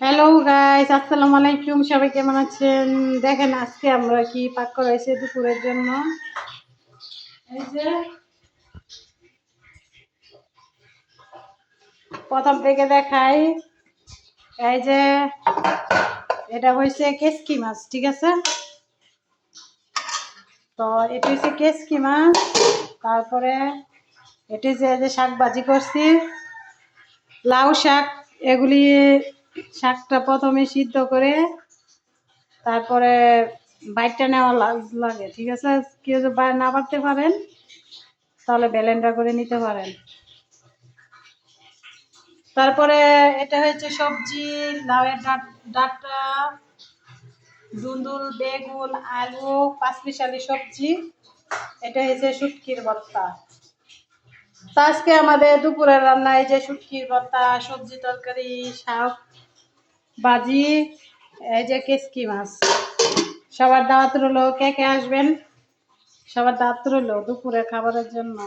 Hello guys, আসসালামু আলাইকুম। সবাই কেমন আছেন? দেখেন আজকে আমরা কি পাক করাইছি দুপুরের জন্য। এই যে প্রথম থেকে দেখাই। এই যে এটা হয়েছে কেসকি মাছ, ঠিক আছে? তো এটা হচ্ছে কেসকি মাছ। তারপরে এটা যে শাক ভাজি করছি, লাউ শাক। এগুলি শাকটা প্রথমে সিদ্ধ করে তারপরে বাইটটা নেওয়া লাগে, ঠিক আছে? কেউ যদি না পারতে পারেন তাহলে ব্লেন্ডার করে নিতে পারেন। তারপরে এটা হচ্ছে সবজি, লাউয়ের ডাঁটা, দুন্দুল, বেগুন, আলু, পাঁচমিশালি সবজি। এটা হচ্ছে শুটকির ভর্তা। তো আজকে আমাদের দুপুরের রান্না এই যে শুটকির ভর্তা, সবজি তরকারি, শাক ভাজি, এই যে কেসকি মাছ। সবার দাওয়াত রইলো, কে কে আসবেন? সবার দাওয়াত রইলো দুপুরে খাবারের জন্য।